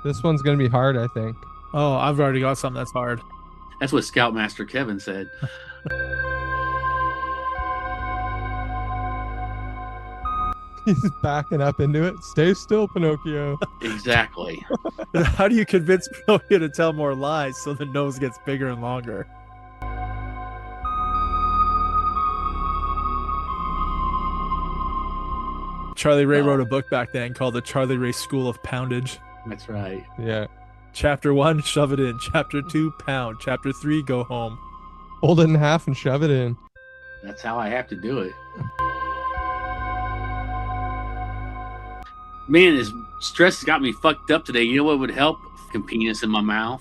This one's gonna be hard, I think. Oh, I've already got something that's hard. That's what Scoutmaster Kevin said. He's backing up into it. Stay still, Pinocchio. Exactly. How do you convince Pinocchio to tell more lies so the nose gets bigger and longer? Charlie Ray wrote a book back then called The Charlie Ray School of Poundage. That's right. Yeah. Chapter 1, shove it in. Chapter 2, pound. Chapter 3, go home. Fold it in half and shove it in. That's how I have to do it. Man, this stress has got me fucked up today. You know what would help? Fucking penis in my mouth.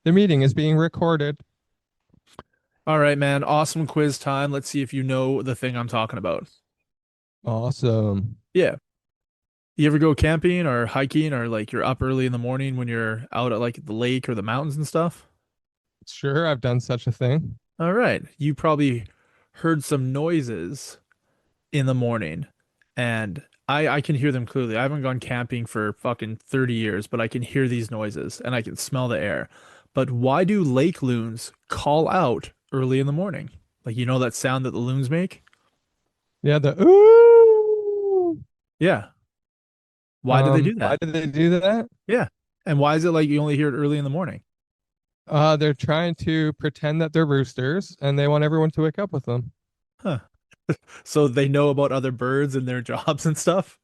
The meeting is being recorded. All right, man. Awesome quiz time. Let's see if you know the thing I'm talking about. Awesome. Yeah. You ever go camping or hiking or like you're up early in the morning when you're out at like the lake or the mountains and stuff? Sure, I've done such a thing. All right. You probably heard some noises in the morning and I can hear them clearly. I haven't gone camping for fucking 30 years, but I can hear these noises and I can smell the air. But why do lake loons call out early in the morning? Like, you know that sound that the loons make? Yeah, the ooh. Yeah. Why do they do Why that? did they do that? Yeah. And why is it like you only hear it early in the morning? They're trying to pretend that they're roosters and they want everyone to wake up with them. Huh. So they know about other birds and their jobs and stuff?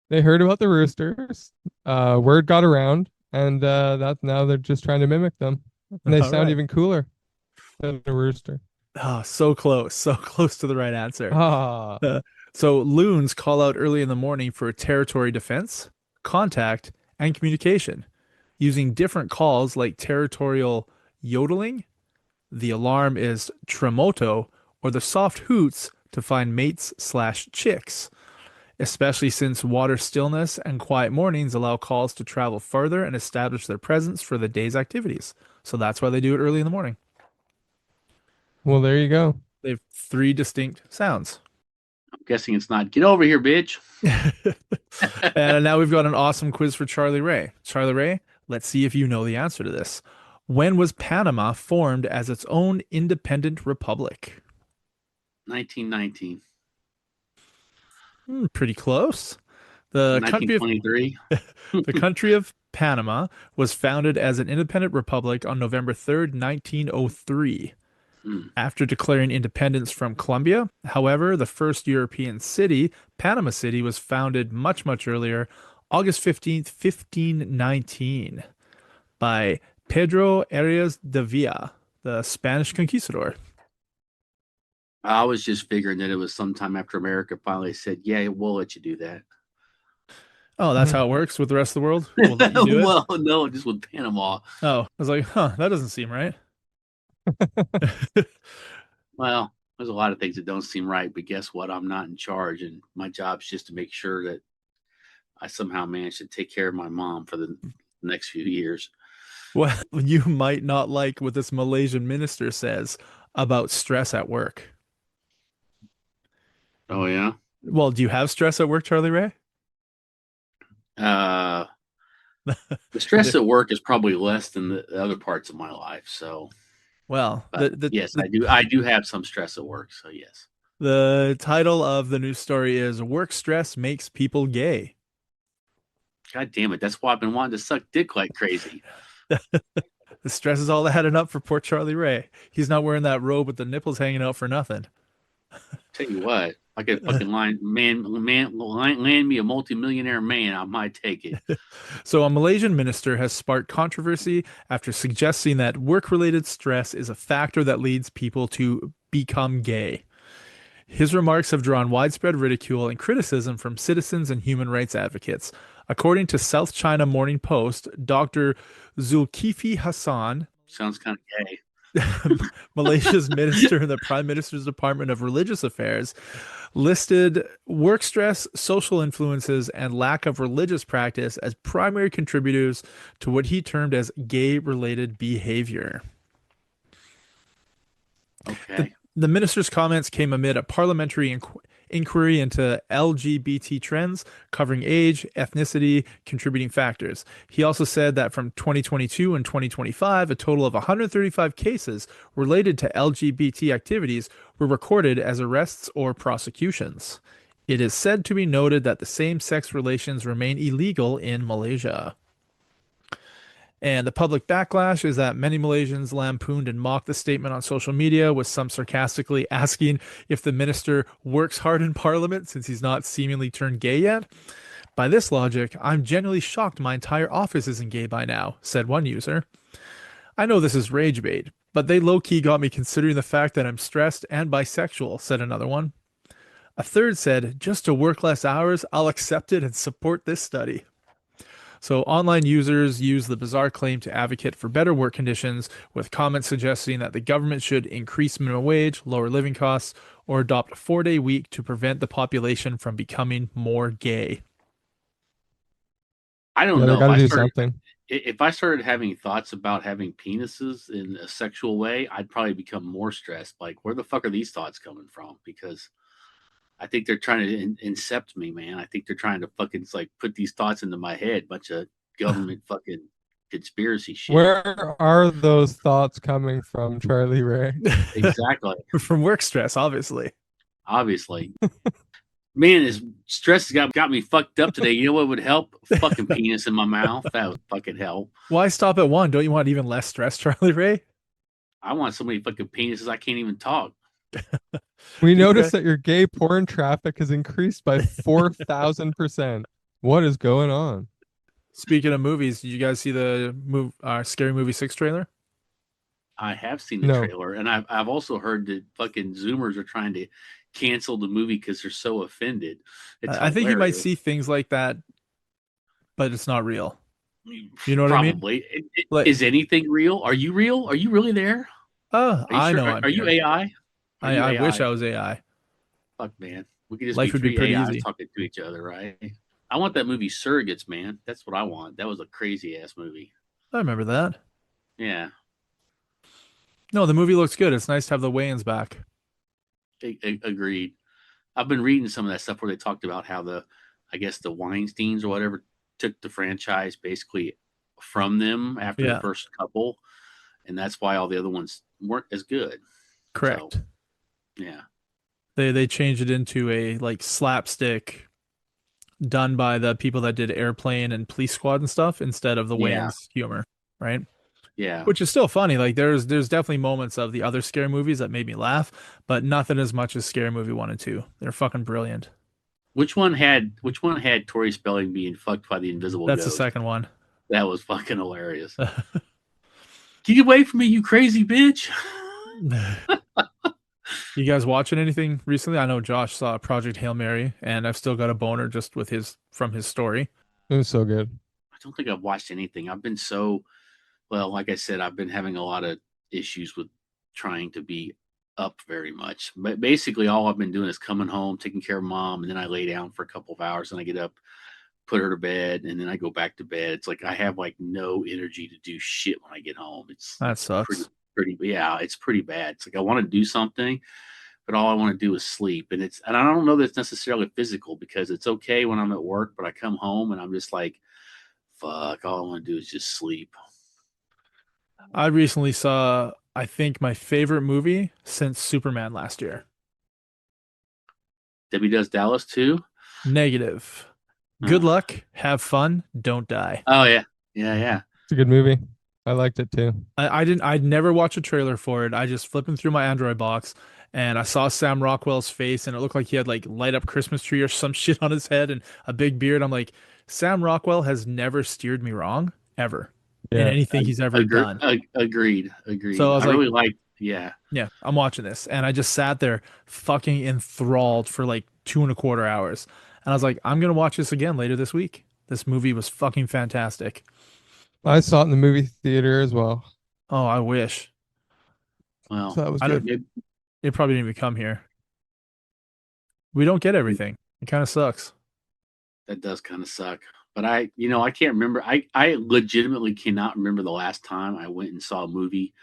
They heard about the roosters. Word got around, and that now they're just trying to mimic them. And they All sound right. even cooler than a rooster. Oh, so close. So close to the right answer. Ah, So loons call out early in the morning for territory defense, contact, and communication, using different calls like territorial yodeling, the alarm is tremoto, or the soft hoots to find mates slash chicks, especially since water stillness and quiet mornings allow calls to travel further and establish their presence for the day's activities. So that's why they do it early in the morning. well, there you go. They have three distinct sounds. I'm guessing it's not, get over here, bitch. And now we've got an awesome quiz for Charlie Ray. Charlie Ray, let's see if you know the answer to this. When was Panama formed as its own independent republic? 1919. Pretty close. The country of 1923. the country of Panama was founded as an independent republic on November 3rd, 1903. Hmm. After declaring independence from Colombia, however, the first European city, Panama City, was founded much, much earlier, August 15th, 1519, by Pedro Arias de Villa, the Spanish conquistador. I was just figuring that it was sometime after America finally said, yeah, we'll let you do that. Oh, that's how it works with the rest of the world? We'll let you do it? Well, no, just with Panama. Oh, I was like, that doesn't seem right. Well, there's a lot of things that don't seem right, but guess what? I'm not in charge, and my job's just to make sure that I somehow manage to take care of my mom for the next few years. Well, you might not like what this Malaysian minister says about stress at work. Oh, yeah? Well, do you have stress at work, Charlie Ray? The stress at work is probably less than the other parts of my life. So, Well, yes, I do have some stress at work. So, yes. the title of the news story is Work Stress Makes People Gay. God damn it. That's why I've been wanting to suck dick like crazy. The stress is all added up for poor Charlie Ray. He's not wearing that robe with the nipples hanging out for nothing. Tell you what, I could fucking land me a multimillionaire man. I might take it. So, a Malaysian minister has sparked controversy after suggesting that work-related stress is a factor that leads people to become gay. His remarks have drawn widespread ridicule and criticism from citizens and human rights advocates. According to South China Morning Post, Dr. Zulkifli Hassan, Sounds kind of gay. Malaysia's minister in the Prime Minister's Department of Religious Affairs listed work stress, social influences, and lack of religious practice as primary contributors to what he termed as gay-related behavior. The, Okay. the minister's comments came amid a parliamentary inquiry into LGBT trends, covering age, ethnicity, contributing factors. He also said that from 2022 and 2025, a total of 135 cases related to LGBT activities were recorded as arrests or prosecutions. It is said to be noted that the same-sex relations remain illegal in Malaysia. And the public backlash is that many Malaysians lampooned and mocked the statement on social media, with some sarcastically asking if the minister works hard in parliament since he's not seemingly turned gay yet. By this logic, I'm genuinely shocked my entire office isn't gay by now, said one user. I know this is rage bait, but they low-key got me considering the fact that I'm stressed and bisexual, said another one. A third said, just to work less hours, I'll accept it and support this study. So online users use the bizarre claim to advocate for better work conditions, with comments suggesting that the government should increase minimum wage, lower living costs, or adopt a 4-day week to prevent the population from becoming more gay. I don't Yeah, they know. got to do something. If I started having thoughts about having penises in a sexual way, I'd probably become more stressed. Like, where the fuck are these thoughts coming from? Because I think they're trying to incept me, man. I think they're trying to fucking like put these thoughts into my head. Bunch of government fucking conspiracy shit. Where are those thoughts coming from, Charlie Ray? Exactly. From work stress, obviously. Obviously. Man, this stress got me fucked up today. You know what would help? Fucking penis in my mouth. That would fucking help. Why stop at one? Don't you want even less stress, Charlie Ray? I want so many fucking penises I can't even talk. We noticed that your gay porn traffic has increased by 4,000%. What is going on? Speaking of movies, did you guys see the Scary Movie 6 trailer? I have seen the No. trailer, and I've also heard that fucking Zoomers are trying to cancel the movie because they're so offended. It's I think you might hilarious. see things like that, but it's not real. You know what I mean? Probably. Like- Is anything real? Are you real? Are you really there? Oh, Are you I sure? know I'm Are you here. AI? Are you I wish AI? I was AI. Fuck, man. We could just Life be would be three pretty AIs easy. talking to each other, right? I want that movie Surrogates, man. That's what I want. That was a crazy ass movie. I remember that. Yeah. No, the movie looks good. It's nice to have the Wayans back. Agreed. I've been reading some of that stuff where they talked about how I guess the Weinsteins or whatever took the franchise basically from them after Yeah. the first couple, and that's why all the other ones weren't as good. Correct. So, yeah. They changed it into a like slapstick done by the people that did Airplane and Police Squad and stuff instead of the Yeah. Wayans humor, right? Yeah. Which is still funny. Like there's definitely moments of the other scary movies that made me laugh, but nothing as much as Scary Movie 1 and 2. They're fucking brilliant. Which one had Tori Spelling being fucked by the invisible That's ghost? the second one. That was fucking hilarious. Get away from me, you crazy bitch. You guys watching anything recently? I know Josh saw Project Hail Mary, and I've still got a boner just with from his story. It was so good. I don't think I've watched anything. I've been like I said, I've been having a lot of issues with trying to be up very much. But basically, all I've been doing is coming home, taking care of mom, and then I lay down for a couple of hours, and I get up, put her to bed, and then I go back to bed. It's like I have like no energy to do shit when I get home. That sucks. Yeah, it's pretty bad. It's like I want to do something, but all I want to do is sleep. And I don't know that it's necessarily physical, because it's okay when I'm at work, but I come home and I'm just like, fuck, all I want to do is just sleep. I recently saw, I think, my favorite movie since Superman last year. Debbie Does Dallas too? Negative. Good luck. Have fun. Don't die. Oh yeah. Yeah. It's a good movie. I liked it too. I'd never watched a trailer for it. I just flipping through my Android box and I saw Sam Rockwell's face and it looked like he had like light up Christmas tree or some shit on his head and a big beard. I'm like, Sam Rockwell has never steered me wrong ever in anything he's ever done. Agreed. So I was really liked, yeah. Yeah, I'm watching this. And I just sat there fucking enthralled for like 2.25 hours. And I was like, I'm going to watch this again later this week. This movie was fucking fantastic. I saw it in the movie theater as well. Oh, I wish. Well, So that was I don't. good. maybe It probably didn't even come here. We don't get everything. It kind of sucks. that does kind of suck. But I can't remember. I legitimately cannot remember the last time I went and saw a movie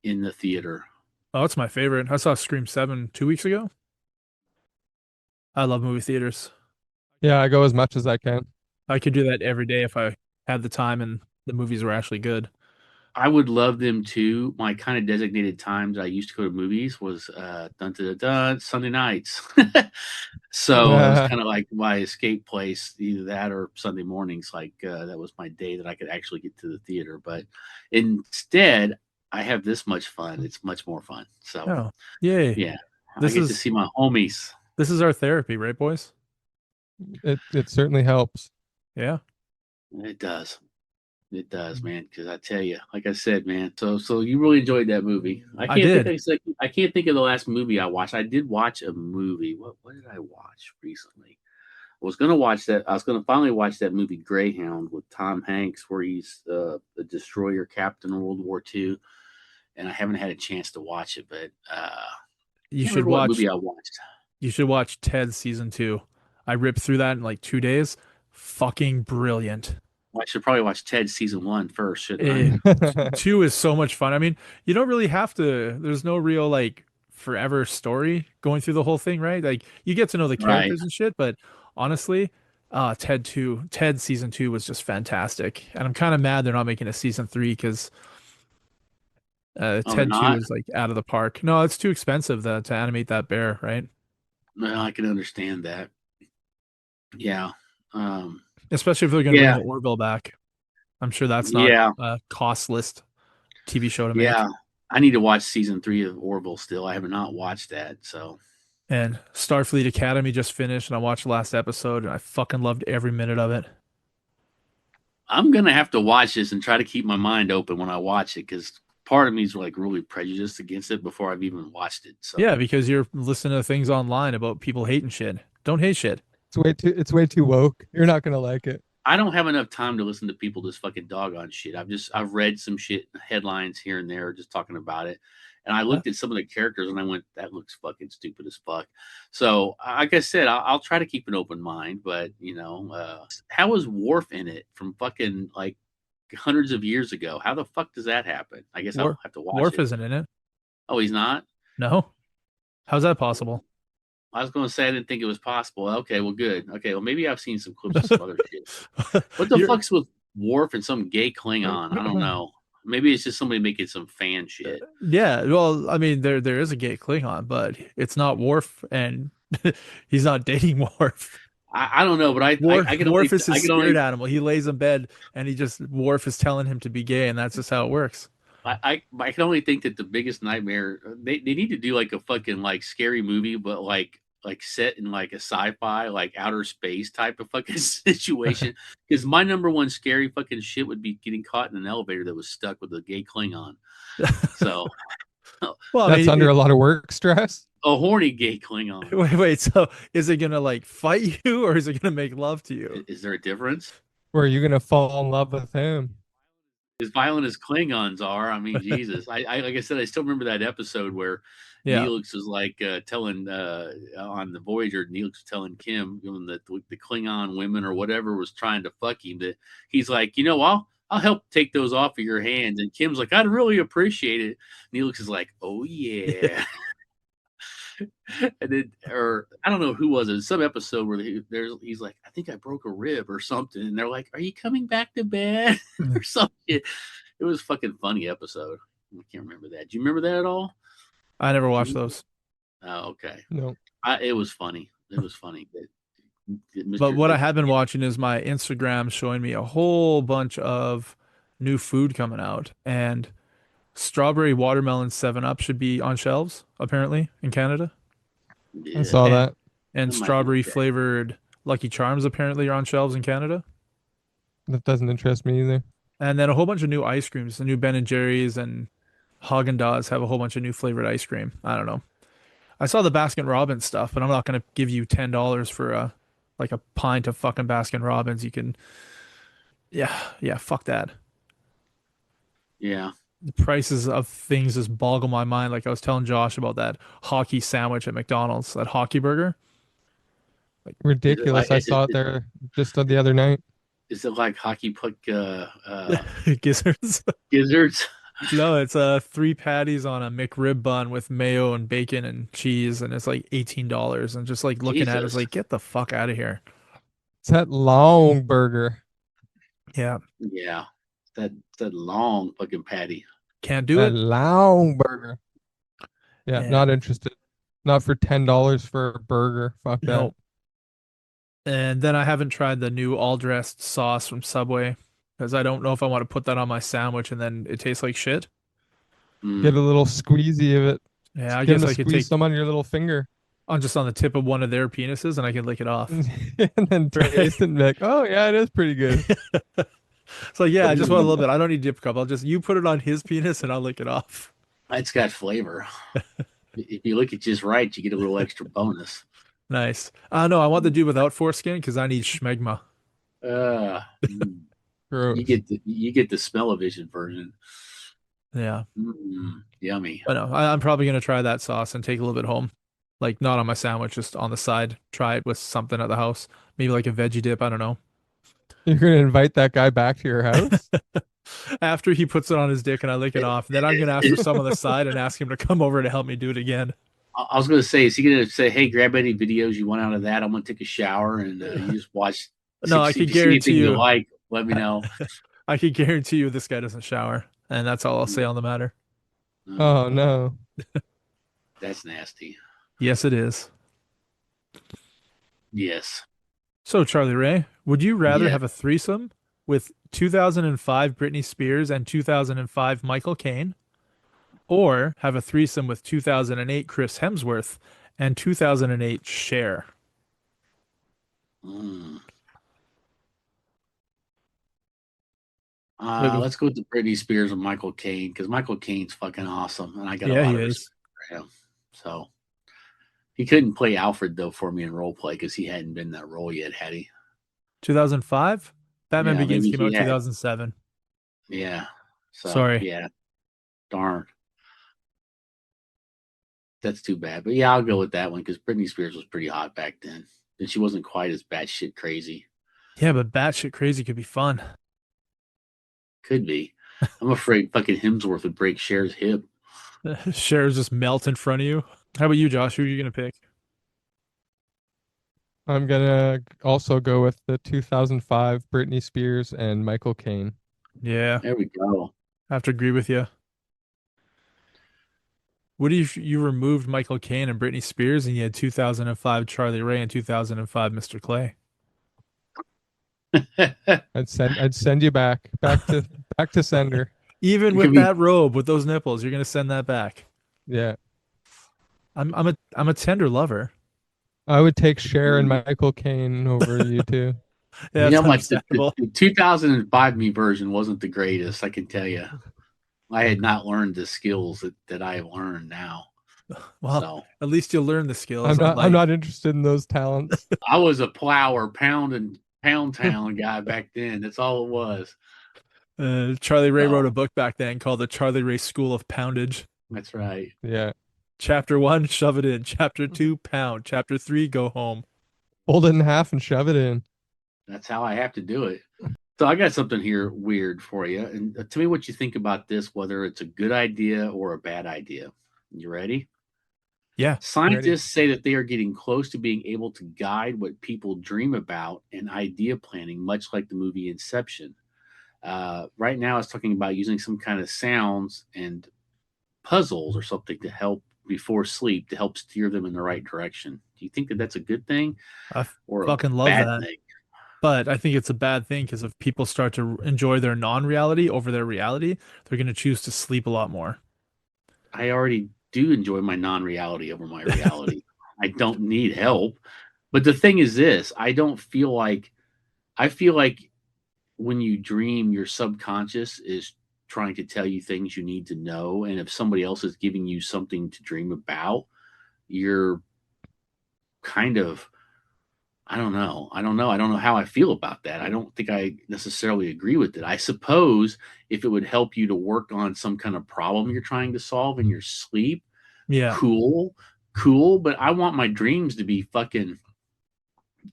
in the theater. Oh, it's my favorite. I saw Scream 7 2 weeks ago. I love movie theaters. Yeah, I go as much as I can. I could do that every day if I had the time and the movies were actually good. I would love them too. My kind of designated times I used to go to movies was dun, dun, dun, dun, Sunday nights. So it was kind of like my escape place, either that or Sunday mornings. Like that was my day that I could actually get to the theater. But instead, I have this much fun. It's much more fun. So Oh, yay. yeah, I This get to is see my homies. this is our therapy, right, boys? It certainly helps. Yeah. It does. It does, man. Because I tell you, like I said, man. So you really enjoyed that movie. I did. I can't think of the last movie I watched. I did watch a movie. What did I watch recently? I was gonna watch that. I was gonna finally watch that movie Greyhound with Tom Hanks, where he's the destroyer captain in World War II, and I haven't had a chance to watch it. But I You can't should remember what watch movie I watched. you should watch Ted season 2. I ripped through that in like 2 days. Fucking brilliant. Well, I should probably watch Ted season one first, shouldn't I? Eh, 2 is so much fun. I mean, you don't really have to, there's no real like forever story going through the whole thing, right? Like you get to know the Right. characters and shit, but honestly, Ted season 2 was just fantastic. And I'm kind of mad they're not making a season 3 because Oh, they're Ted 2 not. is like out of the park. No, it's too expensive to animate that bear, right? Well, I can understand that. Yeah. Um, Especially if they're going to bring yeah. the Orville back. I'm sure that's not Yeah. a costless TV show to make. Yeah. I need to watch season three of Orville still. I have not watched that. So And Starfleet Academy just finished, and I watched the last episode, and I fucking loved every minute of it. I'm gonna have to watch this and try to keep my mind open when I watch it because part of me is like really prejudiced against it before I've even watched it. Yeah, So because you're listening to things online about people hating shit. Don't hate shit. It's way too woke. You're not gonna like it. I don't have enough time to listen to people just fucking dog on shit. I've read some shit headlines here and there just talking about it. And I Uh, looked at some of the characters and I went, that looks fucking stupid as fuck. So, like I said, I'll try to keep an open mind. But how was Worf in it from fucking like hundreds of years ago? How the fuck does that happen? I guess I'll War have to watch Worf it. isn't in it. Oh, he's not. No? How's that possible? I was going to say I didn't think it was possible. Okay, well, good. Okay, well, maybe I've seen some clips of some other shit. What the You're fuck's with Worf and some gay Klingon? I don't know. Maybe it's just somebody making some fan shit. Yeah, well, I mean there is a gay Klingon, but it's not Worf and he's not dating Worf. I don't know, but Worf is I his can spirit only animal. He lays in bed and he just Worf is telling him to be gay, and that's just how it works. I can only think that the biggest nightmare they need to do like a fucking like scary movie, but like set in like a sci-fi like outer space type of fucking situation. Because my number one scary fucking shit would be getting caught in an elevator that was stuck with a gay Klingon. So Well, I That's mean, under a lot of work stress. a horny gay Klingon. wait. So is it gonna like fight you or is it gonna make love to you? Is there a difference? Where are you gonna fall in love with him? As violent as Klingons are, I mean, Jesus. I like I said, I still remember that episode where Yeah. Neelix was like telling on the Voyager, Neelix was telling Kim, when the Klingon women or whatever was trying to fuck him, that he's like, I'll help take those off of your hands. And Kim's like, I'd really appreciate it. Neelix is like, oh yeah. And then, or I don't know who was it, some episode where he's like, I think I broke a rib or something. And they're like, are you coming back to bed or something? It was a fucking funny episode. I can't remember that. Do you remember that at all? I never watched those. Oh, okay. No. It was funny. It was funny. But what I That have been watching is my Instagram showing me a whole bunch of new food coming out, and strawberry watermelon 7 Up should be on shelves apparently in Canada, I yeah, saw and that. and I might want strawberry that. flavored Lucky Charms apparently are on shelves in Canada. That doesn't interest me either. And then a whole bunch of new ice creams. The new Ben and Jerry's and Haagen-Dazs have a whole bunch of new flavored ice cream. I don't know. I saw the Baskin Robbins stuff, but I'm not gonna give you $10 for a pint of fucking Baskin Robbins. You can, yeah, fuck that. Yeah. the prices of things just boggle my mind. Like I was telling Josh about that hockey sandwich at McDonald's, that hockey burger. Like Is it Ridiculous. like I saw it there just the other night. is it like hockey puck gizzards. gizzards? No, it's 3 patties on a McRib bun with mayo and bacon and cheese, and it's like $18. And just like looking at it, it's Jesus. like, get the fuck out of here. It's that long burger. Yeah, Yeah. That long fucking patty. can't do That it. long burger. Yeah, Yeah, not interested. Not for $10 for a burger. Fuck that. no. And then I haven't tried the new all dressed sauce from Subway because I don't know if I want to put that on my sandwich and then it tastes like shit. Mm. Get a little squeezy of it. Yeah, I Get them guess to I could squeeze take some on your little finger. on just on the tip of one of their penises and I can lick it off. And then taste it and be like, oh yeah, it is pretty good. It's like, yeah, I just want a little bit. I don't need dip cup. I'll just you put it on his penis and I'll lick it off. It's got flavor. If you look at just right, you get a little extra bonus. Nice. No, I want the dude without foreskin because I need schmegma. Mm. Gross. You get the smell-o-vision version. Yeah. Yummy. But no, I'm probably gonna try that sauce and take a little bit home. Like not on my sandwich, just on the side. Try it with something at the house. Maybe like a veggie dip. I don't know. You're gonna invite that guy back to your house? After he puts it on his dick and I lick it off, then I'm gonna ask for some on the side and ask him to come over to help me do it again. I was going to say, is he going to say, "Hey, grab any videos you want out of that? I'm going to take a shower and you just watch. No, I If can you see anything guarantee you you. like, let me know." I can guarantee you this guy doesn't shower, and that's all I'll say on the matter. Oh no. That's nasty. Yes, it is. Yes. So, Charlie Ray, would you rather Yeah. have a threesome with 2005 Britney Spears and 2005 Michael Caine, or have a threesome with 2008 Chris Hemsworth and 2008 Cher? Mm. Maybe- Let's go with the Britney Spears and Michael Caine because Michael Caine's fucking awesome, and I got a Yeah, lot he of is. respect for him. So he couldn't play Alfred though for me in role play because he hadn't been that role yet, had he? 2005? Batman Yeah, Begins maybe came he out had. 2007. Yeah. So Sorry. yeah, darn. That's too bad. But yeah, I'll go with that one because Britney Spears was pretty hot back then. And she wasn't quite as batshit crazy. Yeah, but batshit crazy could be fun. Could be. I'm afraid fucking Hemsworth would break Cher's hip. Cher's just melt in front of you. How about you, Josh? Who are you gonna pick? I'm gonna also go with the 2005 Britney Spears and Michael Caine. Yeah, There we go. I have to agree with you. What if you removed Michael Caine and Britney Spears and you had 2005 Charlie Ray and 2005 Mr. Clay? I'd send you back to sender. Even It with could be. that robe with those nipples, you're gonna send that back. Yeah. I'm a tender lover. I would take Cher and Michael Caine over you two. Yeah, You it's know, like the understandable. 2005 me version wasn't the greatest, I can tell you. I had not learned the skills that I have learned now. Well, So at least you'll learn the skills. I'm not unlike- not interested in those talents. I was a plower, pound town guy back then. That's all it was. Charlie Ray So, wrote a book back then called The Charlie Ray School of Poundage. that's right. Yeah. Chapter 1, shove it in. Chapter 2, pound. Chapter 3, go home. Fold it in half and shove it in. That's how I have to do it. So I got something here weird for you. And tell me what you think about this, whether it's a good idea or a bad idea. You ready? Yeah. Scientists say that they are getting close to being able to guide what people dream about and idea planning, much like the movie Inception. Right now, it's talking about using some kind of sounds and puzzles or something to help before sleep to help steer them in the right direction. Do you think that that's a good thing I or fucking a love bad that. thing? But I think it's a bad thing because if people start to enjoy their non-reality over their reality, they're going to choose to sleep a lot more. I already do enjoy my non-reality over my reality. I don't need help. But the thing is this, I feel like when you dream, your subconscious is trying to tell you things you need to know. And if somebody else is giving you something to dream about, you're kind of, I don't know. I don't know. I don't know how I feel about that. I don't think I necessarily agree with it. I suppose if it would help you to work on some kind of problem you're trying to solve in your sleep, Yeah. cool, cool. But I want my dreams to be fucking,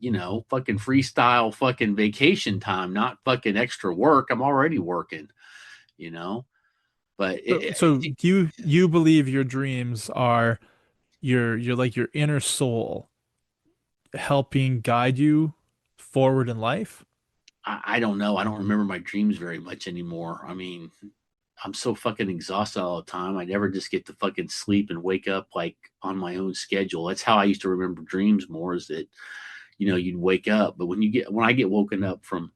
fucking freestyle, fucking vacation time, not fucking extra work. I'm already working, you know. But So you believe your dreams are your like your inner soul helping guide you forward in life? I don't know. I don't remember my dreams very much anymore. I mean, I'm so fucking exhausted all the time. I never just get to fucking sleep and wake up like on my own schedule. That's how I used to remember dreams more, is that, you'd wake up. But when I get woken up from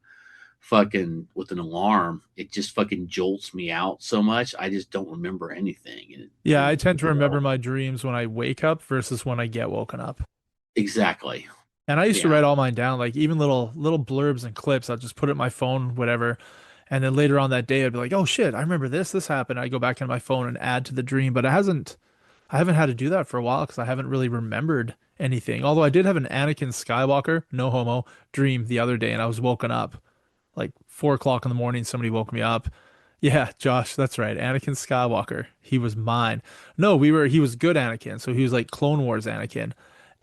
fucking with an alarm, it just fucking jolts me out so much. I just don't remember anything. Yeah, I tend to remember my dreams when I wake up versus when I get woken up. Exactly. And I used to Yeah. write all mine down, like even little blurbs and clips. I'll just put it in my phone, whatever. And then later on that day, I'd be like, "Oh shit, I remember this happened." I go back into my phone and add to the dream, but I haven't had to do that for a while because I haven't really remembered anything. Although I did have an Anakin Skywalker, no homo, dream the other day, and I was woken up like 4 o'clock in the morning. Somebody woke me up. Yeah, Josh, that's right. Anakin Skywalker. He was mine. No, he was good Anakin. So he was like Clone Wars Anakin.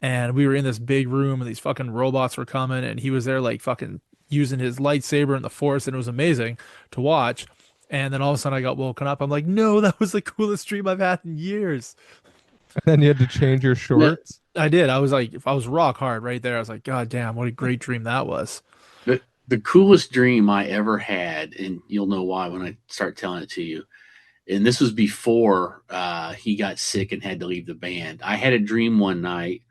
And we were in this big room and these fucking robots were coming and he was there like fucking using his lightsaber in the force and it was amazing to watch. And then all of a sudden I got woken up. I'm like, no, that was the coolest dream I've had in years. And then you had to change your The, shorts. I did. I was like, I was rock hard right there. I was like, God damn, what a great dream that was. the coolest dream I ever had, and you'll know why when I start telling it to you. And this was before he got sick and had to leave the band. I had a dream one night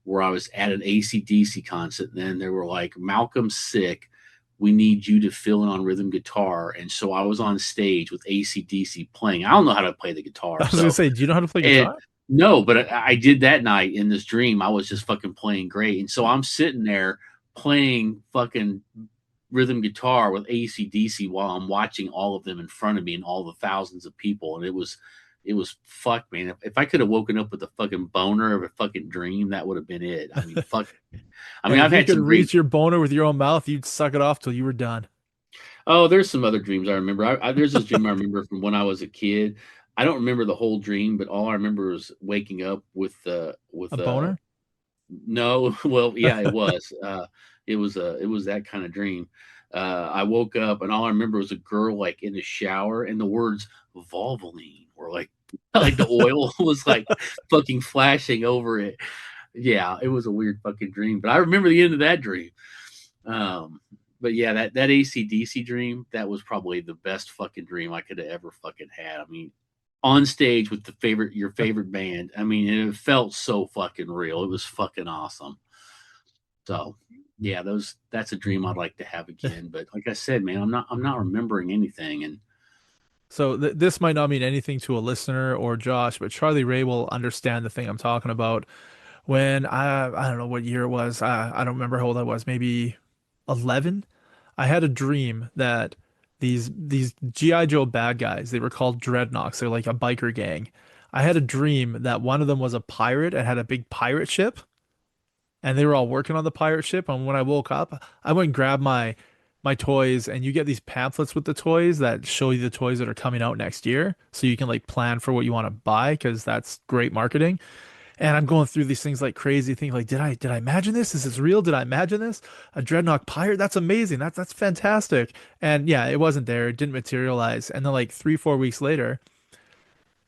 where I was at an AC/DC concert, and then they were like, Malcolm's sick. We need you to fill in on rhythm guitar. And so I was on stage with AC/DC playing. I don't know how to play the I guitar. was gonna So, say, do you know how to play and guitar? no, but I did that night in this dream. I was just fucking playing great. And so I'm sitting there playing fucking rhythm guitar with AC/DC while I'm watching all of them in front of me and all the thousands of people. And it was fuck, man. If I could have woken up with a fucking boner of a fucking dream, that would have been it. I mean, fuck. I mean, And if I've you had could some dreams. reach your boner with your own mouth, you'd suck it off till you were done. Oh, there's some other dreams I remember. There's this dream I remember from when I was a kid. I don't remember the whole dream, but all I remember was waking up A with boner? no, well, yeah, it was. It was that kind of dream. I woke up and all I remember was a girl like in the shower and the words Volvoline were like like the oil was like fucking flashing over it. Yeah, it was a weird fucking dream, but I remember the end of that dream. Um, but yeah, that AC/DC dream, that was probably the best fucking dream I could have ever fucking had. I mean, on stage with your favorite band. I mean, it felt so fucking real. It was fucking awesome. So yeah, that's a dream I'd like to have again. But like I said, man, I'm not remembering anything. And So this might not mean anything to a listener or Josh, but Charlie Ray will understand the thing I'm talking about. When I don't know what year it was. I don't remember how old I was. Maybe 11. I had a dream that these GI Joe bad guys, they were called Dreadnoks. They're like a biker gang. I had a dream that one of them was a pirate and had a big pirate ship, and they were all working on the pirate ship. And when I woke up, I went and grabbed my toys, and you get these pamphlets with the toys that show you the toys that are coming out next year, so you can like plan for what you want to buy because that's great marketing. And I'm going through these things like crazy, thinking like, did I imagine this? Is this real? Did I imagine this? A Dreadnought pirate? That's amazing. That's fantastic. And yeah, it wasn't there. It didn't materialize. And then like 3, 4 weeks later,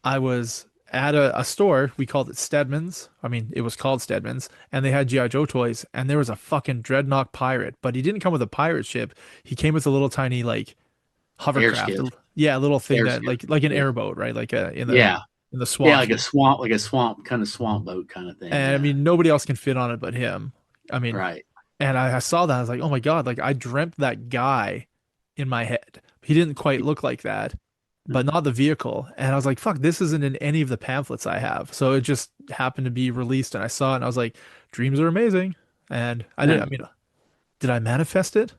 I was at a store. We called it Stedman's. I mean, it was called Stedman's, and they had GI Joe toys. And there was a fucking Dreadnought pirate, but he didn't come with a pirate ship. He came with a little tiny like hovercraft. airskiff, Yeah, a little thing that airskiff, like an yeah, airboat, right? Like yeah, in the yeah, swamps. like a swamp kind of swamp boat kind of thing. And I Yeah, mean, nobody else can fit on it but him. I mean, right. and I saw that. I was like, oh my God, like I dreamt that guy in my head. He didn't quite look like that, but not the vehicle. And I was like, fuck, this isn't in any of the pamphlets I have. So it just happened to be released and I saw it and I was like, dreams are amazing. And I mean, did I manifest it?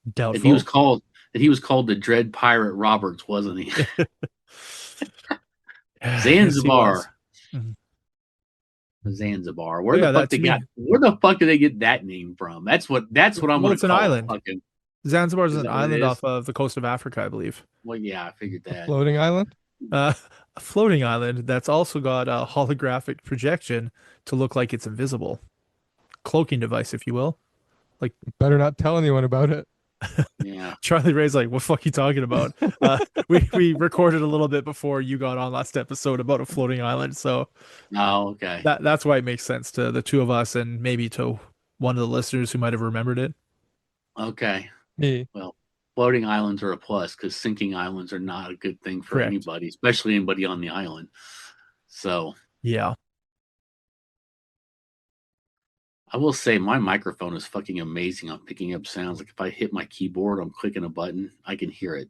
And he was Doubtful. called and he was called the Dread Pirate Roberts, wasn't he? Yes, he was. Zanzibar. Mhm. Zanzibar. Oh, yeah, that to me. Where the fuck did they get that name from? That's what I'm Well, gonna it's an call island. fucking. Zanzibar is Is an that what it island is? off of the coast of Africa, I believe. Well, yeah, I figured A that. floating island? Uh, a floating island that's also got a holographic projection to look like it's invisible. Cloaking device, if you will. Like Better not tell anyone about it. Yeah. Charlie Ray's like, what fuck you talking about? We recorded a little bit before you got on last episode about a floating island, so Oh, okay. that's why it makes sense to the two of us and maybe to one of the listeners who might have remembered it. Okay. Me. Well, floating islands are a plus because sinking islands are not a good thing for Correct. anybody, especially anybody on the island. So Yeah. I will say my microphone is fucking amazing on picking up sounds. Like if I hit my keyboard, I'm clicking a button, I can hear it.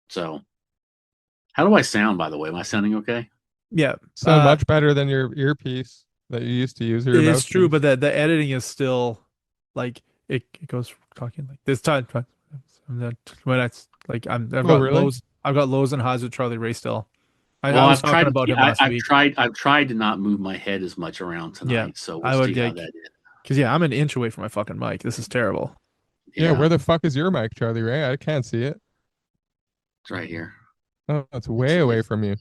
So how do I sound, by the way? Am I sounding okay? Yeah. Sound much better than your earpiece that you used to use. Or your It is true, mouthpiece. but the editing is still like it goes talking like this time. When it's like I've got really? lows and highs with Charlie Ray still. I Well, was talking about him last week. I've tried to not move my head as much around tonight, Yeah, so I we'll would see how like that is. because I'm an inch away from my fucking mic. This is terrible. Yeah, where the fuck is your mic, Charlie Ray? I can't see it. It's right here. Oh, it's way away from you.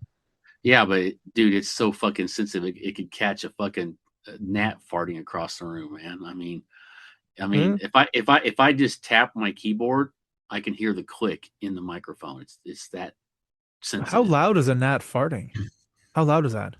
Yeah, but dude, it's so fucking sensitive. It could catch a fucking gnat farting across the room, man. I mean, if I just tap my keyboard, I can hear the click in the microphone. It's that sensitive. How loud is a gnat farting? How loud is that?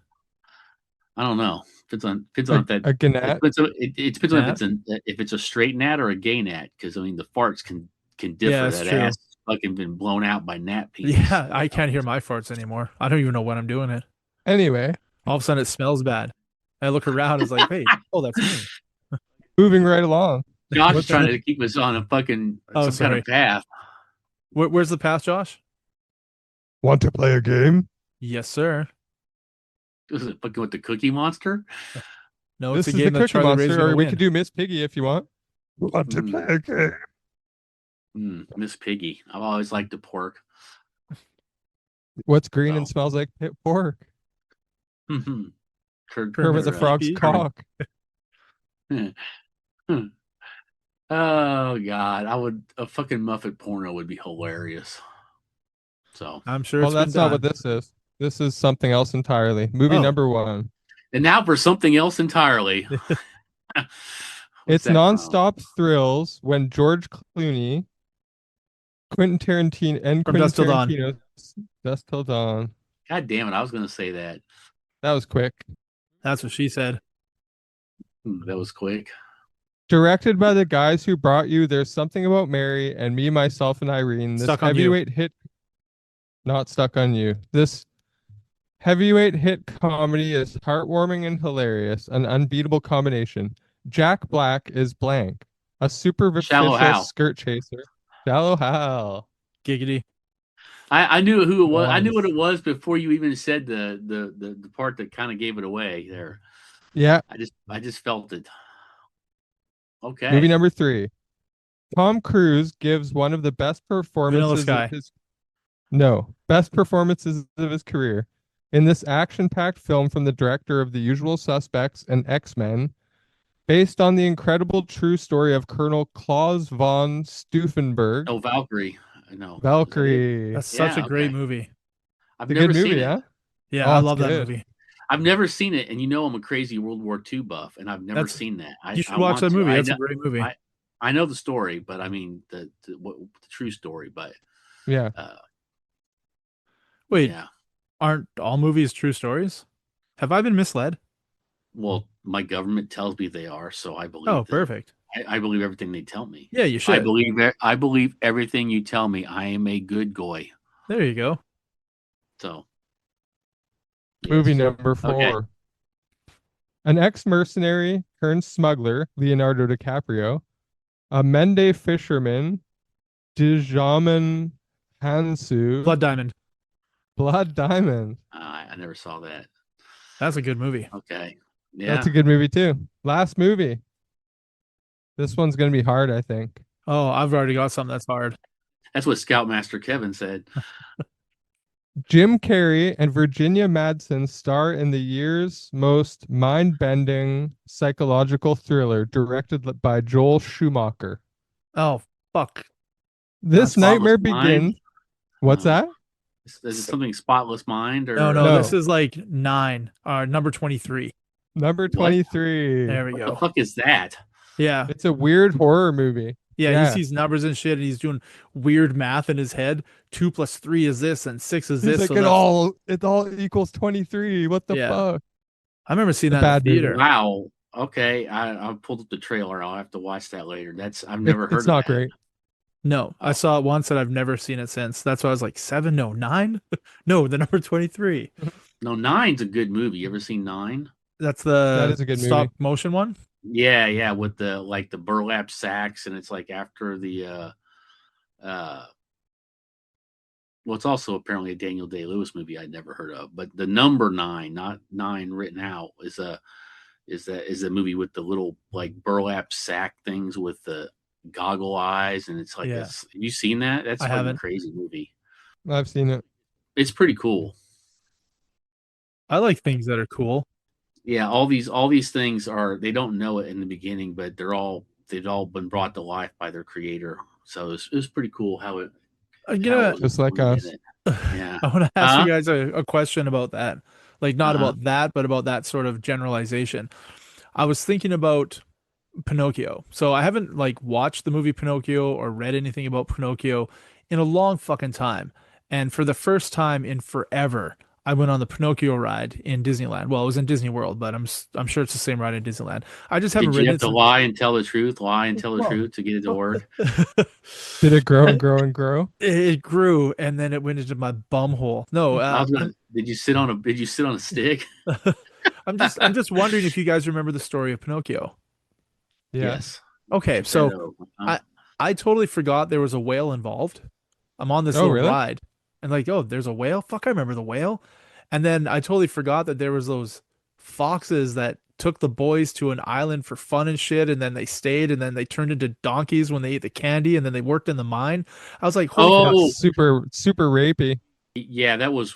I don't know. Depends on if that a gnat. it depends on if it's a straight gnat or a gay gnat, because I mean the farts can differ. Yeah, that's that true. ass fucking been blown out by gnat penis. Yeah, I can't hear my farts anymore. I don't even know when I'm doing it. Anyway, all of a sudden it smells bad. I look around, it's like, hey, oh, that's me. Moving right along. Josh is trying to keep us on a fucking some kind of path. Where's the path, Josh? Want to play a game? Yes, sir. Is it fucking with the Cookie Monster? No, this it's a is game the that Cookie Charlie Monster, or we win. could do Miss Piggy if you want. Want to play a game? Miss Piggy. I've always liked the pork. What's green and smells like pit pork? Kermit the Frog's cock. Oh God, a fucking Muppet porno would be hilarious. So I'm sure. Well, that's not what this is. This is something else entirely. Movie number 1. And now for something else entirely. It's nonstop thrills when George Clooney, Quentin Tarantino, Dusk Till Dawn. God damn it! I was going to say that. That was quick. That's what she said. That was quick. Directed by the guys who brought you There's Something About Mary and Me, Myself, and Irene. This heavyweight hit. Not Stuck on You. This heavyweight hit comedy is heartwarming and hilarious, an unbeatable combination. Jack Black is blank, a superficial skirt chaser. Shallow Hal. Giggity. I knew who it was. I knew what it was before you even said the part that kind of gave it away there. Yeah. I just felt it. Okay. Movie number 3. Tom Cruise gives one of the best performances best performances of his career in this action-packed film from the director of The Usual Suspects and X-Men, based on the incredible true story of Colonel Klaus von Stauffenberg. Oh, Valkyrie. I know. Valkyrie. That's such a great movie. I've never seen it. Huh? Yeah, I love that movie. I've never seen it, and you know I'm a crazy World War II buff, and I've never seen that. You should watch that movie. That's a great movie. I know the story, but I mean the true story. But yeah. Wait, aren't all movies true stories? Have I been misled? Well, my government tells me they are, so I believe. Oh, perfect. I believe everything they tell me. Yeah, you should. I believe everything you tell me. I am a good goy. There you go. So. Movie number 4. Okay. An ex-mercenary turned smuggler, Leonardo DiCaprio, a Mende fisherman, Djamon Hansu. Blood Diamond. I never saw that. That's a good movie. Okay. Yeah. That's a good movie too. Last movie. This one's going to be hard, I think. Oh, I've already got something that's hard. That's what Scoutmaster Kevin said. Jim Carrey and Virginia Madsen star in the year's most mind-bending psychological thriller, directed by Joel Schumacher. Oh, fuck. This Spotless nightmare Mind? begins. What's that? Is it something Spotless Mind or No, No. this is like 9, number 23. Number What? 23. There we What go. the fuck is that? Yeah. It's a weird horror movie. Yeah, he sees numbers and shit, and he's doing weird math in his head. 2 plus 3 is this, and 6 is He's this. like, So it all equals 23. What the Yeah. fuck? I remember seeing The that in bad the movie. theater. Wow. Okay, I pulled up the trailer. I'll have to watch that later. I've never heard It's of not that. great. No, I saw it once and I've never seen it since. That's why I was like 7, no, 9? No, the number 23. No, Nine's a good movie. You ever seen Nine? That's That the is a good stop movie. motion one. Yeah, with the burlap sacks, and it's like after the well, it's also apparently a Daniel Day-Lewis movie I'd never heard of. But the number 9, not 9 written out, is a movie with the little like burlap sack things with the goggle eyes, and it's like Yeah. have you seen that? That's I like a haven't. crazy movie. I've seen it. It's pretty cool. I like things that are cool. Yeah, all these things they don't know it in the beginning, but they've all been brought to life by their creator. So it was pretty cool how it Just like us. Yeah. I want to ask you guys a question about that. Like not about that, but about that sort of generalization. I was thinking about Pinocchio. So I haven't like watched the movie Pinocchio or read anything about Pinocchio in a long fucking time. And for the first time in forever, I went on the Pinocchio ride in Disneyland. Well, it was in Disney World, but I'm sure it's the same ride in Disneyland. I just haven't Did you ridden have it to since- lie and tell the truth to get it to work? Did it grow and grow and grow? It grew and then it went into my bum hole. No, did you sit on a stick? I'm just wondering if you guys remember the story of Pinocchio. Yes. Okay, so Geppetto. I totally forgot there was a whale involved. I'm on this Oh, little really? ride and like, oh, there's a whale? Fuck, I remember the whale. And then I totally forgot that there was those foxes that took the boys to an island for fun and shit, and then they stayed, and then they turned into donkeys when they ate the candy, and then they worked in the mine. I was like, holy fuck. That's super rapey. Yeah, that was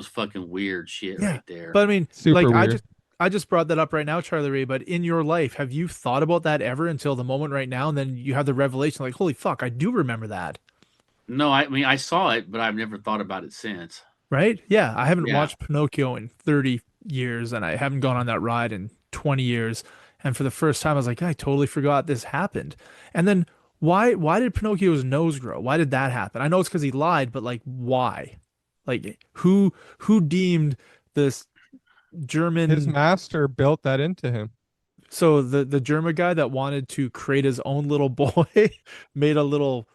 fucking weird shit right there. But I mean, Super like weird. I just brought that up right now, Charlie Ray, but in your life, have you thought about that ever until the moment right now? And then you have the revelation like, holy fuck, I do remember that. No, I mean I saw it, but I've never thought about it since. Right? Yeah. I haven't Yeah. watched Pinocchio in 30 years and I haven't gone on that ride in 20 years. And for the first time, I was like, I totally forgot this happened. And then why did Pinocchio's nose grow? Why did that happen? I know it's because he lied, but like why? Like who deemed this German His master built that into him. So the German guy that wanted to create his own little boy made a little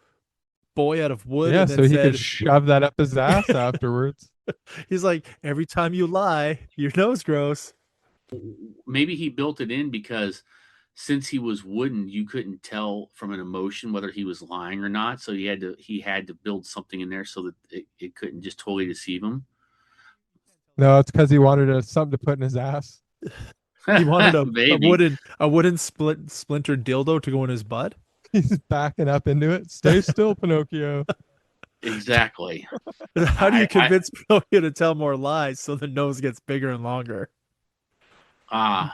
boy out of wood. Yeah, and then so he said, could shove that up his ass afterwards. he's like, every time you lie, your nose grows. Maybe he built it in because since he was wooden, you couldn't tell from an emotion whether he was lying or not. So he had to build something in there so that it couldn't just totally deceive him. No, it's because he wanted something to put in his ass. He wanted a Maybe. wooden splinter dildo to go in his butt. He's backing up into it. Stay still, Pinocchio. Exactly. How do you convince Pinocchio to tell more lies so the nose gets bigger and longer?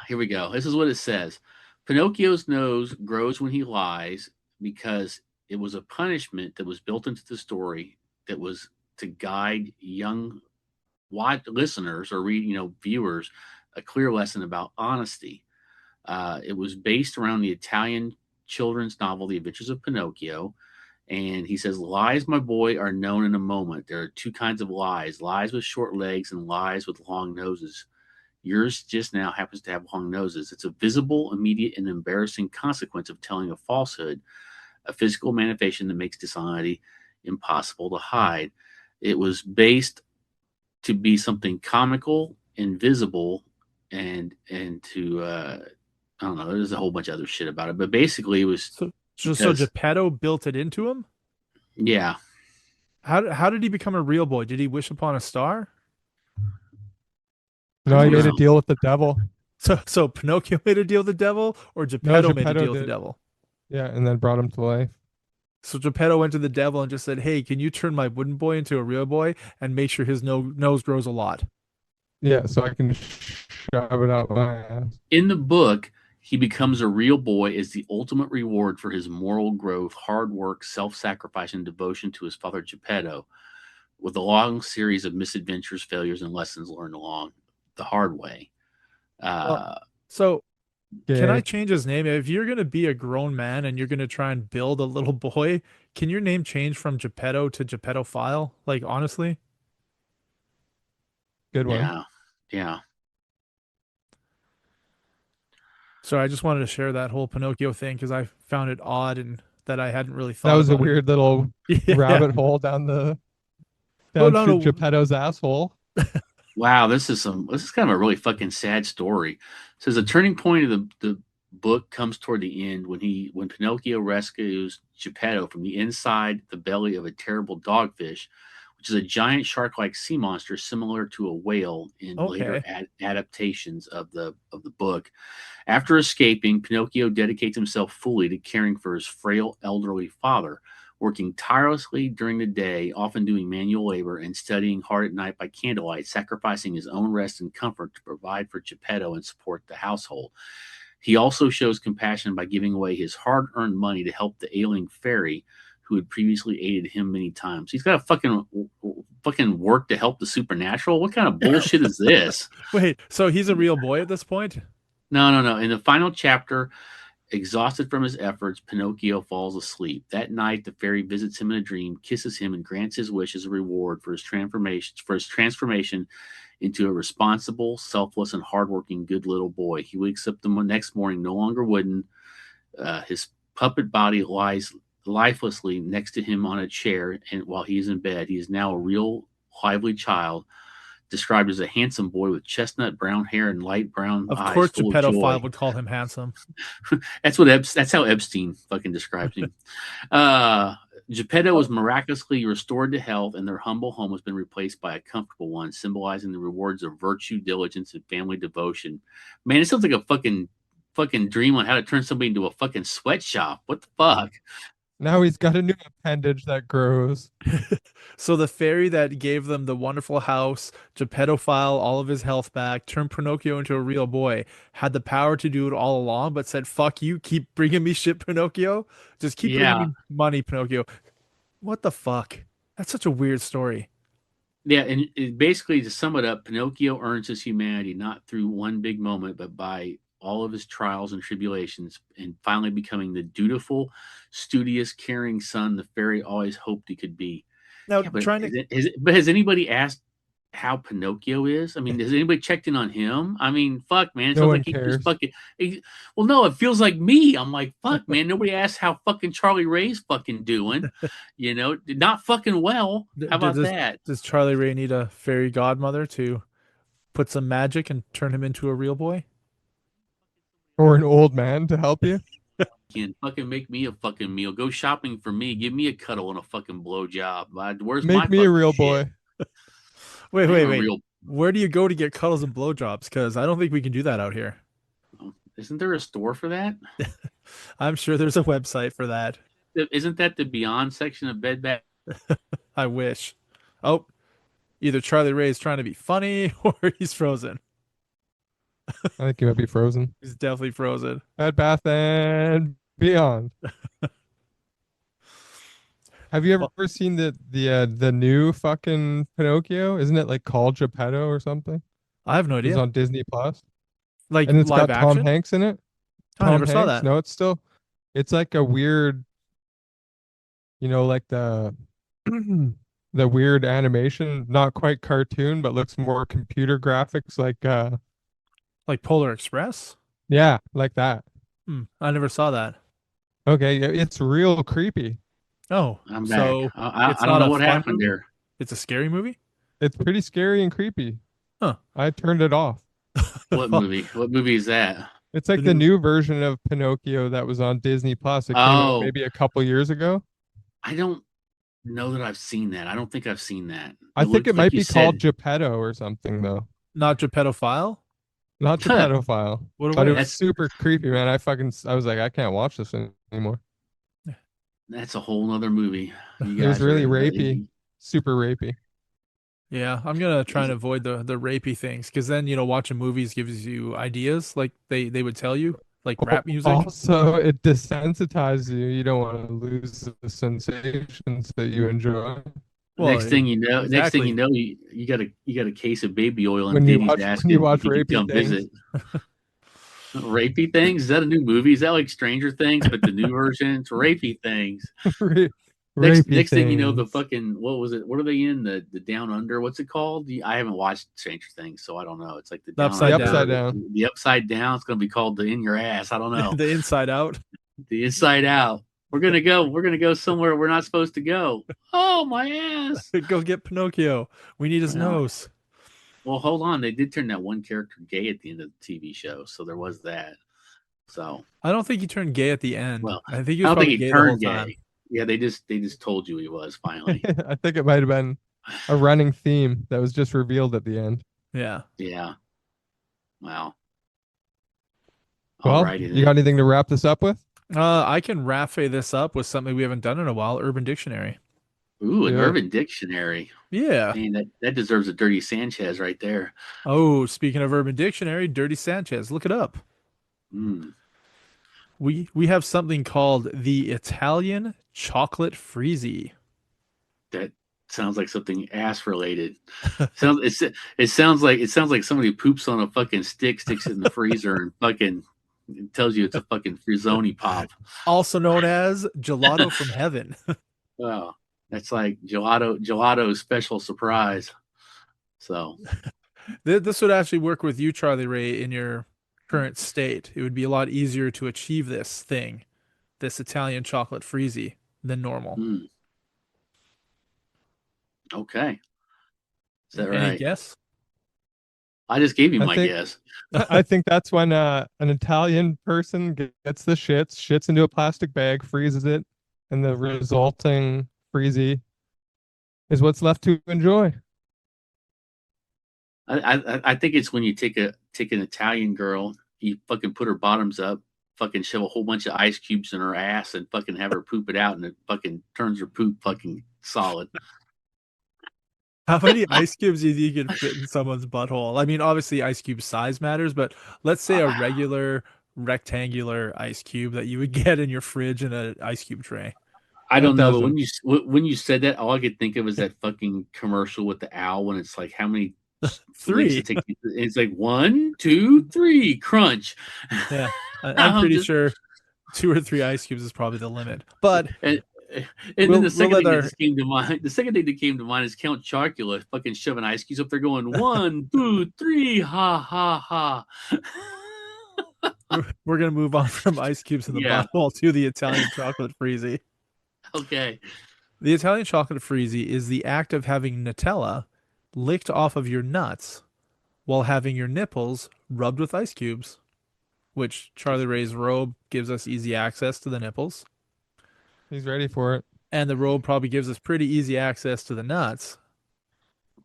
Here we go. This is what it says. Pinocchio's nose grows when he lies because it was a punishment that was built into the story that was to guide young listeners or viewers a clear lesson about honesty. It was based around the Italian children's novel, The Adventures of Pinocchio. And he says, lies, my boy, are known in a moment. There are two kinds of lies with short legs and lies with long noses. Yours just now happens to have long noses. It's a visible, immediate, and embarrassing consequence of telling a falsehood, a physical manifestation that makes dishonesty impossible to hide. It was based to be something comical, invisible, and to I don't know. There's a whole bunch of other shit about it, but basically it was so Geppetto built it into him. Yeah. How did he become a real boy? Did he wish upon a star? No, he made a deal with the devil. So Pinocchio made a deal with the devil, or Geppetto made a deal with the devil? Yeah, and then brought him to life. So Geppetto went to the devil and just said, "Hey, can you turn my wooden boy into a real boy and make sure his nose grows a lot?" Yeah, so I can shove it out my ass. In the book, he becomes a real boy as the ultimate reward for his moral growth, hard work, self-sacrifice, and devotion to his father Geppetto, with a long series of misadventures, failures, and lessons learned along the hard way. Well, Uh, so can I Gay. change his name? If you're gonna be a grown man and you're gonna try and build a little boy, can your name change from Geppetto to Geppettophile? Like honestly? Good one. yeah, yeah. So I just wanted to share that whole Pinocchio thing because I found it odd and that I hadn't really That thought was a about it. weird little Yeah. rabbit hole Oh down no, to no. Geppetto's asshole. Wow, this is kind of a really fucking sad story. It says the turning point of the book comes toward the end when Pinocchio rescues Geppetto from the inside the belly of a terrible dogfish, which is a giant shark-like sea monster similar to a whale in later Okay. adaptations of the book. After escaping, Pinocchio dedicates himself fully to caring for his frail elderly father, working tirelessly during the day, often doing manual labor, and studying hard at night by candlelight, sacrificing his own rest and comfort to provide for Geppetto and support the household. He also shows compassion by giving away his hard earned money to help the ailing fairy who had previously aided him many times. He's got to fucking work to help the supernatural. What kind of bullshit is this? Wait, so he's a real boy at this point? No, no, no. In the final chapter, exhausted from his efforts, Pinocchio falls asleep. That night, the fairy visits him in a dream, kisses him, and grants his wish as a reward for his transformation into a responsible, selfless, and hardworking good little boy. He wakes up the next morning, no longer wooden. His puppet body lies lifelessly next to him on a chair, and while he is in bed, he is now a real, lively child, described as a handsome boy with chestnut brown hair and light brown Of eyes, course, full of Geppettophile joy. would call him handsome. That's how Epstein fucking describes him. Uh, Geppetto was miraculously restored to health, and their humble home has been replaced by a comfortable one, symbolizing the rewards of virtue, diligence, and family devotion. Man, it sounds like a fucking dream on how to turn somebody into a fucking sweatshop. What the fuck? Now he's got a new appendage that grows. So the fairy that gave them the wonderful house, Geppettophile, all of his health back, turned Pinocchio into a real boy, had the power to do it all along, but said, "Fuck you, keep bringing me shit, Pinocchio. Just keep bringing Yeah, me money, Pinocchio." What the fuck? That's such a weird story. yeah, and basically to sum it up, Pinocchio earns his humanity not through one big moment, but by all of his trials and tribulations, and finally becoming the dutiful, studious, caring son the fairy always hoped he could be. Now, Yeah, but trying to has anybody asked how Pinocchio is? I mean, has anybody checked in on him? I mean, fuck, man, it No sounds one like he just cares. fucking. Well, no, it feels like me. I'm like, fuck, man, nobody asked how fucking Charlie Ray's fucking doing. Not fucking well. d- How d- about does that? does Charlie Ray need a fairy godmother to put some magic and turn him into a real boy? Or an old man to help you. Can fucking make me a fucking meal. Go shopping for me. Give me a cuddle and a fucking blowjob. Where's my Make me a fucking real shit? boy. Wait, I am wait, a wait. real. Where do you go to get cuddles and blowjobs? Because I don't think we can do that out here. Isn't there a store for that? I'm sure there's a website for that. Isn't that the Beyond section of Bed Bath? I wish. Oh, either Charlie Ray is trying to be funny or he's frozen. I think he might be frozen. He's definitely frozen. Bed Bath and Beyond. Have you Well, ever seen the new fucking Pinocchio? Isn't it like called Geppetto or something? I have no It's idea. on Disney Plus, Like and it's live got Tom action? Hanks in it. I Tom never saw Hanks? that. No, it's like a weird, like the the weird animation, not quite cartoon, but looks more computer graphics, like Like Polar Express? yeah, like that. I never saw that. Okay, yeah, it's real creepy. Oh, I'm back. so I it's don't not know a what fun happened movie? there. It's a scary movie? It's pretty scary and creepy. Huh. I turned it off. What movie? What movie is that? It's The like the new new version of Pinocchio that was on Disney Plus. It came out Oh, maybe a couple years ago. I don't know that I've seen that. I don't think I've seen that. I It think it looks like might you be called said. Geppetto or something though. not Geppettophile? Not Geppettophile. What But it was was That's super creepy, man. I was like, I can't watch this anymore. That's a whole nother movie. You It was guys are really in rapey, super rapey. Yeah, I'm gonna try and avoid the rapey things because then watching movies gives you ideas like they would tell you like rap music. Also, it desensitizes you. You don't want to lose the sensations that you enjoy. Well, Next thing you exactly. know, you got a case of baby oil, and When you Diddy's watch when you asking watch if he could rapey come things. visit. Rapey things? Is that a new movie? Is that like Stranger Things, but the new version? It's rapey things. Next Rapey thing you know, the things. fucking what was it? What are they in the Down Under? What's it called? I haven't watched Stranger Things, so I don't know. It's like the The Down The upside down, upside Under, down. the Upside Down. It's gonna be called the In Your Ass. I don't know. the inside out. The Inside Out. We're gonna go. We're gonna go somewhere we're not supposed to go. Oh my ass. Go get Pinocchio. We need his Well, nose. well, hold on. They did turn that one character gay at the end of the TV show, so there was that. So, I don't think he turned gay at the end. well, I think he I was don't think probably he gay the whole turned time. gay. Yeah, they just told you he was finally. I think it might have been a running theme that was just revealed at the end. Yeah. Yeah. Wow. Well, Alrighty you got then. anything to wrap this up with? I can raffle this up with something we haven't done in a while, Urban Dictionary. Ooh, an Do it. Urban Dictionary. Yeah. Man, that deserves a Dirty Sanchez right there. Oh, speaking of Urban Dictionary, Dirty Sanchez, look it up. Mm, We have something called the Italian chocolate freezy. that sounds like something ass related. It sounds like somebody poops on a fucking stick, sticks it in the freezer, and fucking tells you it's a fucking Frizzoni pop. Also known as gelato from heaven. Oh, that's like gelato special surprise. So This would actually work with you, Charlie Ray, in your current state. It would be a lot easier to achieve this thing, this Italian chocolate freezy, than normal. mm, okay, is that Any right? guess? I just gave you I my think guess. I think that's when an Italian person gets the shits into a plastic bag, freezes it, and the resulting freezy is what's left to enjoy. I think it's when you take an Italian girl, you fucking put her bottoms up, fucking shove a whole bunch of ice cubes in her ass, and fucking have her poop it out, and it fucking turns her poop fucking solid. How many ice cubes do you think you could fit in someone's butthole? I mean, obviously, ice cube size matters, but let's say a regular rectangular ice cube that you would get in your fridge in an ice cube tray. I A don't know, but dozen. when you said that, all I could think of is that fucking commercial with the owl when it's like how many licks Three. it takes. It's like 1, 2, 3, crunch. Yeah, I'm I'm pretty just sure 2 or 3 ice cubes is probably the limit. But and, and then the we'll second let thing that our just came to mind, the second thing that came to mind is Count Chocula fucking shoving ice cubes up there, going 1, 2, 3, ha ha ha. we're gonna move on from ice cubes in the Yeah. butthole to the Italian chocolate freezy. Okay. The Italian chocolate freezy is the act of having Nutella licked off of your nuts while having your nipples rubbed with ice cubes, which Charlie Ray's robe gives us easy access to the nipples. He's ready for it. And the robe probably gives us pretty easy access to the nuts.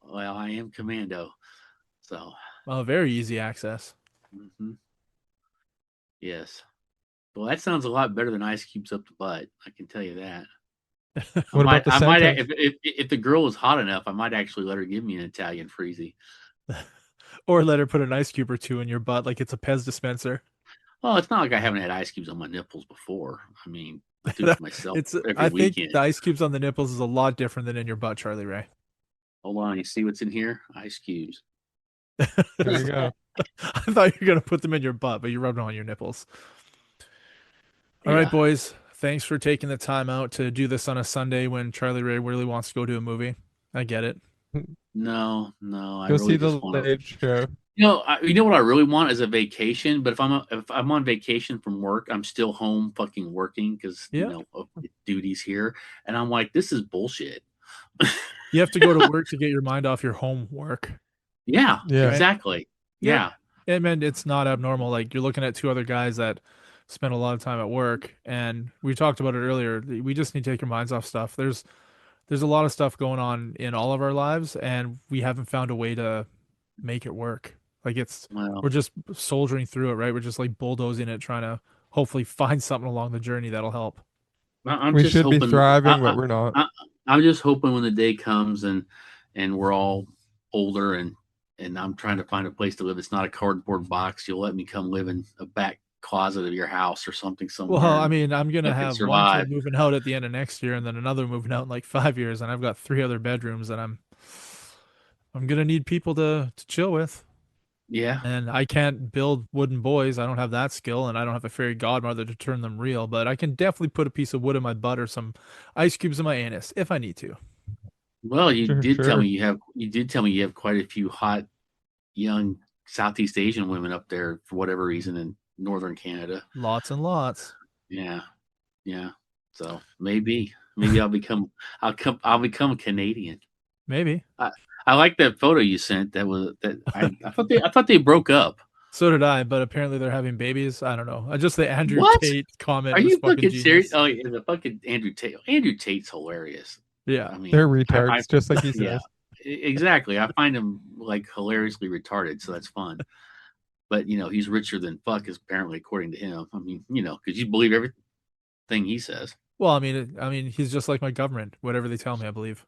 Well, I am commando, so Well, very easy access. mhm. Yes. Well, that sounds a lot better than ice cubes up the butt. I can tell you that. What about the I might, sentence? if the girl was hot enough, I might actually let her give me an Italian freezy. Or let her put an ice cube or two in your butt like it's a Pez dispenser. Well, it's not like I haven't had ice cubes on my nipples before. I mean, I do it to myself It's every I think weekend. the ice cubes on the nipples is a lot different than in your butt, Charlie Ray. Hold on, you see what's in here? Ice cubes. There you go. I thought you were gonna put them in your butt, but you rubbed them on your nipples. All right, Yeah. boys. Thanks for taking the time out to do this on a Sunday when Charlie Ray really wants to go to a movie. I get it. No, I Go see really the just want to. Late Show. You know what I really want is a vacation. But if I'm on vacation from work, I'm still home fucking working because Yeah. of duties here, and I'm like, this is bullshit. You have to go to work to get your mind off your homework. Yeah, Yeah. exactly. Yeah. Yeah. And it's not abnormal. Like you're looking at 2 other guys that spend a lot of time at work, and we talked about it earlier. We just need to take your minds off stuff. There's a lot of stuff going on in all of our lives, and we haven't found a way to make it work. Like Well, we're just soldiering through it, right? We're just like bulldozing it, trying to hopefully find something along the journey that'll help. I'm We just should be hoping. thriving, but we're not. I'm just hoping when the day comes and we're all older and I'm trying to find a place to live. It's not a cardboard box. You'll let me come live in a back closet of your house or something somewhere. Well, I mean, I'm gonna I can have one survive. kid moving out at the end of next year, and then another moving out in like 5 years, and I've got 3 other bedrooms that I'm gonna need people to chill with. Yeah. And I can't build wooden boys. I don't have that skill, and I don't have a fairy godmother to turn them real. But I can definitely put a piece of wood in my butt or some ice cubes in my anus if I need to. Well, you Sure, did tell sure. me you have quite a few hot young Southeast Asian women up there for whatever reason in northern Canada. Lots and lots. Yeah. Yeah. So maybe I'll become Canadian. Maybe. I like that photo you sent. I thought they broke up. So did I, but apparently they're having babies. I don't know. Just the Andrew What? Tate comment Are was you fucking fucking serious? genius. Oh, yeah, the fucking Andrew Tate. Andrew Tate's hilarious. Yeah. I mean, They're retards, just like he yeah, says. exactly. I find him like hilariously retarded, so that's fun. But he's richer than fuck, is apparently according to him. I mean, because you believe everything he says. Well, I mean, he's just like my government. Whatever they tell me, I believe.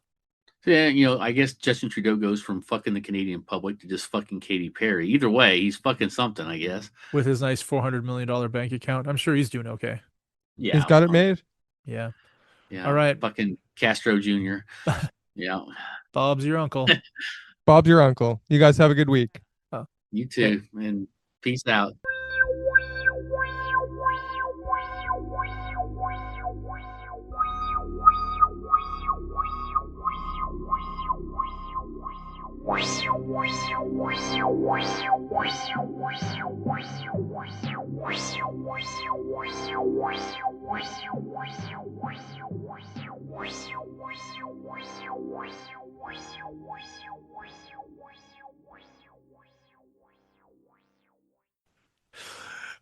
So, yeah, I guess Justin Trudeau goes from fucking the Canadian public to just fucking Katy Perry. Either way, he's fucking something, I guess. With his nice $400 million bank account, I'm sure he's doing okay. Yeah, He's got it made. Yeah. Yeah. All right. Fucking Castro Jr. Yeah. Bob's your uncle. Bob's your uncle. You guys have a good week. You too. And peace out.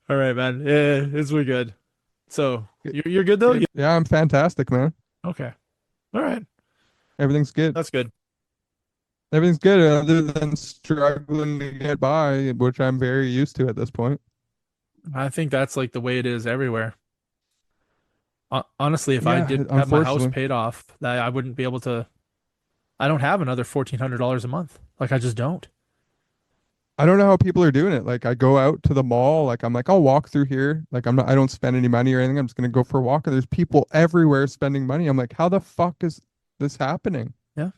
All right, man. Yeah, it's we good. So you're good though? Yeah, I'm fantastic, man. Okay. All right. Everything's good. That's good. Everything's good other than struggling to get by, which I'm very used to at this point. I think that's like the way it is everywhere. Honestly, if I Yeah, didn't have my house unfortunately. paid off, that I wouldn't be able to. I don't have another $1,400 a month. Like I just don't. I don't know how people are doing it. Like I go out to the mall, like I'm like, I'll walk through here. Like I don't spend any money or anything. I'm just gonna go for a walk. And there's people everywhere spending money. I'm like, how the fuck is this happening? Yeah.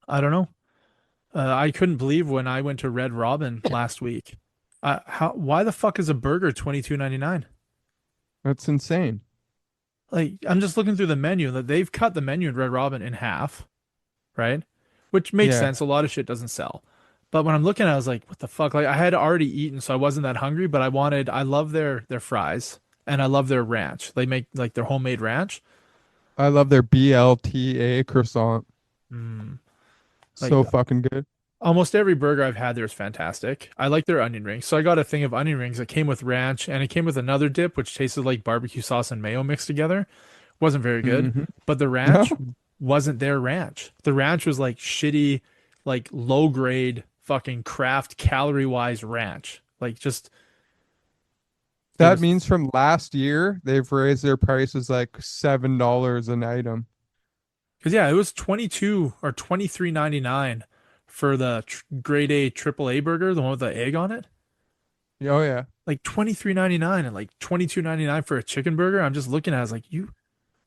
I don't know. I couldn't believe when I went to Red Robin last week. Why the fuck is a burger $22.99? That's insane. Like I'm just looking through the menu that they've cut the menu at Red Robin in half, right? Which makes Yeah. sense. A lot of shit doesn't sell. But when I'm looking, I was like, what the fuck? Like I had already eaten, so I wasn't that hungry, but I love their fries and I love their ranch. They make like their homemade ranch. I love their BLTA croissant. Mm. So Like fucking good. almost every burger I've had there is fantastic. I like their onion rings. So I got a thing of onion rings that came with ranch and it came with another dip which tasted like barbecue sauce and mayo mixed together. Wasn't very good. Hmm. But the ranch wasn't their ranch. The ranch was like shitty, like low grade fucking craft calorie wise ranch. Like just it That was means from last year they've raised their prices like $7 an item. because yeah, it was 22 or 23.99 for the grade A triple A burger, the one with the egg on it. Oh yeah. Like 23.99 and like 22.99 for a chicken burger. I'm just looking at it, I was like,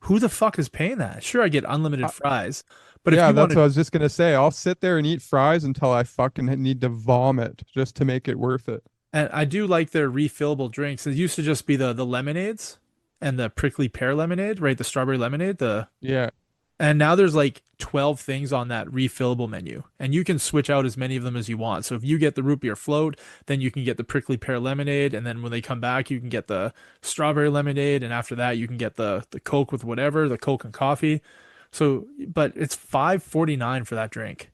who the fuck is paying that? Sure, I get unlimited fries, but if Yeah, you that's wanted, what I was just gonna say. I'll sit there and eat fries until I fucking need to vomit just to make it worth it. and I do like their refillable drinks. It used to just be the lemonades and the prickly pear lemonade, right? The strawberry lemonade, Yeah. and now there's like 12 things on that refillable menu, and you can switch out as many of them as you want. So if you get the root beer float, then you can get the prickly pear lemonade, and then when they come back, you can get the strawberry lemonade, and after that, you can get the Coke with whatever, the Coke and coffee. So, but it's $5.49 for that drink.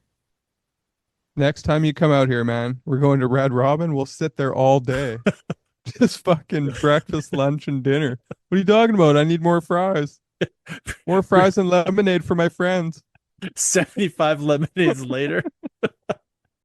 Next time you come out here, man, we're going to Red Robin. We'll sit there all day. Just fucking breakfast, lunch, and dinner. What are you talking about? I need more fries. More fries and lemonade for my friends. 75 lemonades later.